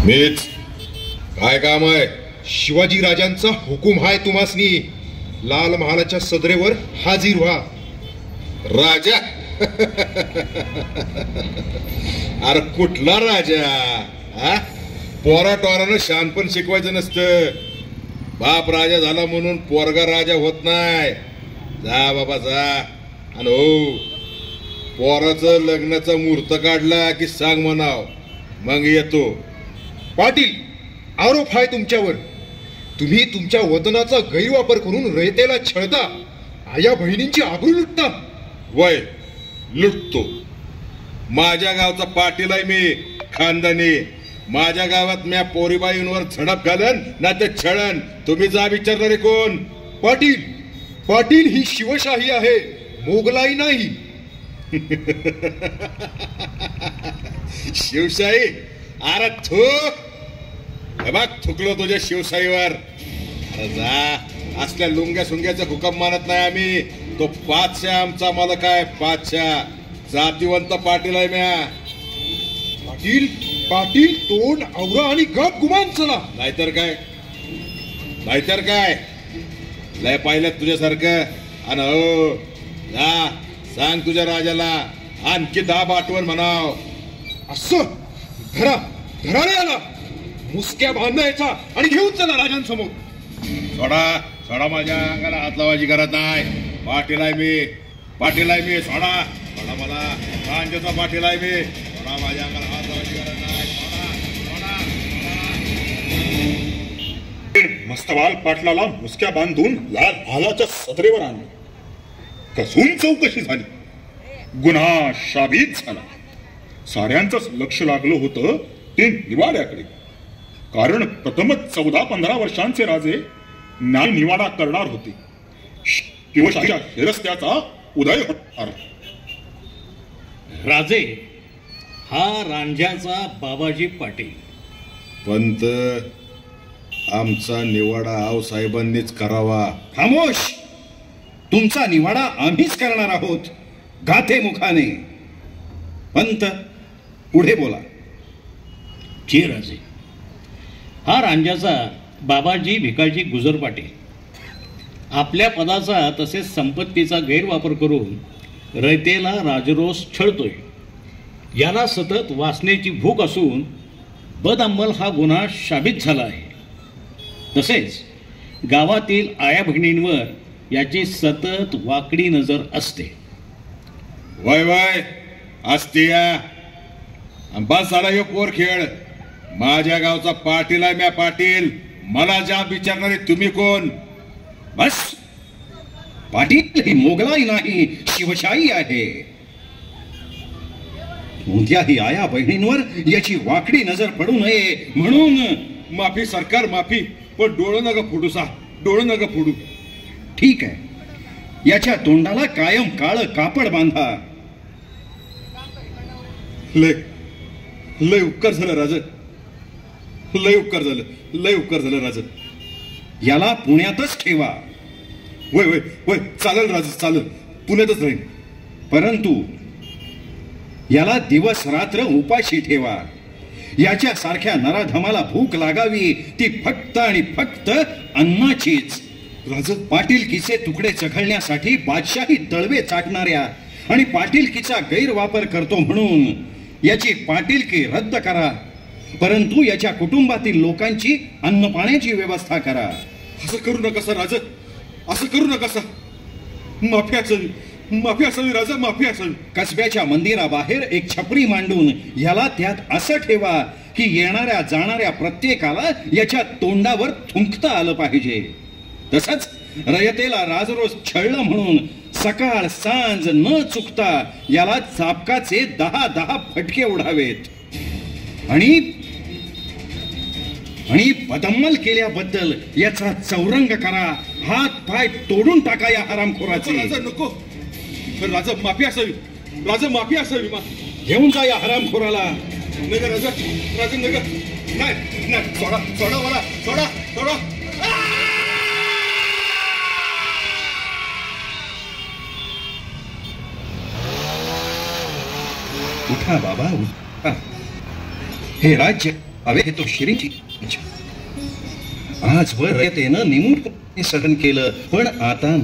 मीच. काय काम आहे? शिवाजी राजांचा हुकूम हाय तुम्हासनी. लाल महालाच्या सदरेवर हाजीर व्हा. राजा? अरे कुठला राजा? हा, पोरा टोरानं शानपण शिकवायचं नसतं. बाप राजा झाला म्हणून पोरगा राजा होत नाही. जा बाबा जा. आणि हो, पोराचं लग्नाचा मुहूर्त काढला की सांग म्हणाव, मग येतो. पाटील, आरोप आहे तुमच्यावर. तुम्ही तुमच्या वतनाचा गैरवापर करून रयतेला छळता, आया बहिणींची आबरू लुटता. वय लुटतो. माझ्या गावचा पाटील आहे मी, खानदानी. माझ्या गावात म्या पोरीबाईंवर झडप घालन ना ते छळन. तुम्ही जा विचारणारे कोण? पाटील, पाटील ही शिवशाही आहे, मोगलाई नाही. शिवशाही? अरे थू, बघ थुकलो तुझ्या शिवशाहीवर. अरे जा. असल्या लुंग्या सुंग्याचा हुकम मानत नाही आम्ही. तो पाचशा आमचा मालक आहे, पाचशा. जातीवंत पाटील आहे म्या. पाटील, पाटील तोंड आवरा आणि गप गुमान चला. नाहीतर काय, नाहीतर काय. लय पाहिलं तुझ्यासारखं. आणि हो जा, सांग तुझ्या राजाला आणखी 10 बाटवण म्हणाव. असं धरा धरा रे याला. मुसक्या बांधायचा आणि घेऊन चला राजांसमोर. सोडा सोडा, माझ्या अंगाला हात लावायची गरज नाही. पाटील आहे मी, पाटील आहे मी. सोडा सोडा मला. रांजेचा पाटील आहे मी. सोडा, माझ्या अंगाला हात लावायची गरज नाही. सोडा सोडा. मस्तवाल पाटलाला मुसक्या बांधून लाल भालाच्या सदरेवर आणले. कसून चौकशी झाली. गुन्हा शाबित झाला. साऱ्यांचंच लक्ष लागलं होतं ते निवाड्याकडे. कारण प्रथमच 14-15 वर्षांचे राजे न्याय निवाडा करणार होते. शिवशाहीच्या रस्त्याचा उदय होणार. राजे हा रांझ्याचा बाबाजी पाटील. पंत, आमचा निवाडा आव साहेबांनीच करावा. खामोश. तुमचा निवाडा आम्हीच करणार आहोत, गाथे मुखाने. पंत, पुढे बोला. जी राजे. हा रांझ्याचा बाबाजी भिकाजी गुजर पाटील आपल्या पदाचा तसेच संपत्तीचा गैरवापर करून रयतेला राजरोस छळतोय. याला सतत वासनेची भूक असून बदअंमल हा गुन्हा शाबित झाला आहे. तसेच गावातील आया बहिणींवर याची सतत वाकडी नजर असते. वय वय असते या. बस झाला हे पोर खेळ. माझ्या गावचा पाटील आहे म्या, पाटील. मला ज्या विचारणारे तुम्ही कोण? बस. पाटील ही मोगलाई नाही, शिवशाही आहे. कोणत्याही आया बहिणींवर याची वाकडी नजर पडू नये म्हणून. माफी सरकार, माफी. पण डोळं नका फोडू सा, डोळं नका फोडू. ठीक आहे. याच्या तोंडाला कायम काळ कापड बांधा. लय लय उपकार झालं राज. लय उपकार झालं, लय उपकार झालं राज. याला पुण्यातच ठेवा. वय वय वय चालेल राज, चालेल. पुण्यातच राहील. परंतु याला दिवस रात्र उपाशी ठेवा. याच्या सारख्या नराधमाला भूक लागावी ती फक्त आणि फक्त अन्नाचीच. राज, पाटीलकीचे तुकडे चखळण्यासाठी बादशाही तळवे चाटणाऱ्या आणि पाटीलकीचा गैरवापर करतो म्हणून याची पाटीलकी रद्द करा. परंतु याच्या कुटुंबातील लोकांची अन्न पाण्याची व्यवस्था करा. असं करू नका सर राज, असं करू नका सर. माफी असावी, माफी असावी राजा, माफी असावी. कसब्याच्या मंदिराबाहेर एक छपरी मांडून याला त्यात असं ठेवा की येणाऱ्या जाणाऱ्या प्रत्येकाला याच्या तोंडावर थुंकता आलं पाहिजे. तसंच रयतेला राजरोज छळलं म्हणून सकाळ सांज न चुकता याला चापकाचे 10 फटके उडावेत. आणि बदअंमल केल्याबद्दल याचा चौरंग करा. हात पाय तोडून टाका या हरामखोराचे. राजा नको राजा, माफी असावी राजा, माफी असावी. घेऊन जा या हरामखोराला. नका राजा, राजा नका. नाही नाही, सोडा सोडा मला, सोडा सोडा. उठा बाबा, उठा. हे राज्य हवे हे तो शिरींची इच्छा. आजवर रयतेनं निमूट सहन केलं, पण आता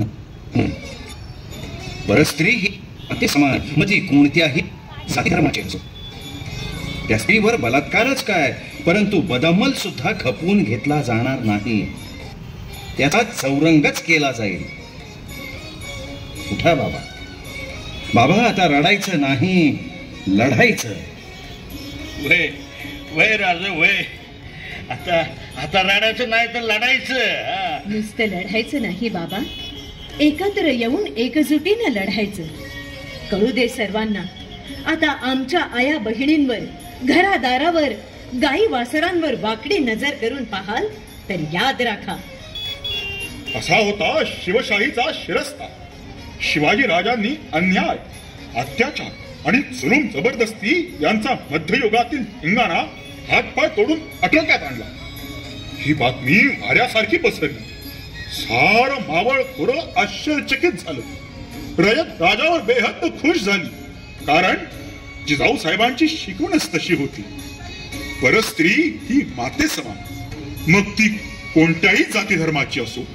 परस्त्री ही अति समान म्हणजे कोणत्याही जाती धर्माची असो. त्या स्त्रीवर बलात्कारच काय, परंतु बदअमल सुद्धा खपवून घेतला जाणार नाही. त्याचा चौरंगच केला जाईल. उठा बाबा, बाबा आता रडायचं नाही, लढायचं. वय वय राज वय, आता आता रडायचं नाही तर लढायचं. नुसतं लढायचं नाही बाबा, एकत्र येऊन एकजुटीनं लढायचं. कळू दे सर्वांना, आता आमच्या आया बहिणींवर, घरादारावर, गाई वासरांवर वाकडी नजर करून पाहाल तर याद राखा. असा होता शिवशाहीचा शिरस्ता. शिवाजी राजांनी अन्याय, अत्याचार आणि जुलूम जबरदस्ती यांचा मध्ययुगातील धिंगाणा हातपाय तोडून आटोक्यात आणला. ही बातमी वाऱ्यासारखी पसरली. सारं मावळ खोरं आश्चर्यचकित झालं. रयत राजावर बेहद खुश झाली, कारण जिजाऊ साहेबांची शिकवणच तशी होती. परस्त्री ही माते समान, मग ती कोणत्याही जाती धर्माची असो.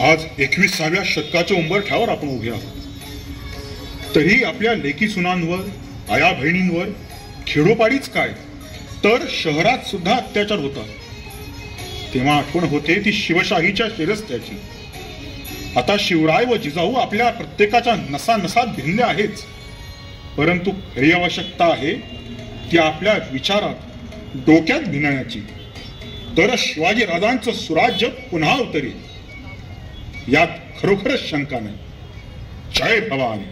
आज 21व्या शतकाच्या उंबरठ्यावर आपण उभे आहोत, तरी आपल्या लेकी सुनांवर, आया बहिणींवर खेडोपाडीच काय तर शहरात सुद्धा अत्याचार होतात. तेव्हा आठवण होते ती शिवशाहीच्या शिरस्त्याची. आता शिवराय व जिजाऊ आपल्या प्रत्येकाच्या नसानसात भिनल्या आहेच, परंतु खरी आवश्यकता आहे ती आपल्या विचारात, डोक्यात भिनण्याची. तर शिवाजी राजांचं सुराज्य पुन्हा उतरेल, यात खरोखरच शंका नाही. जय भवानी.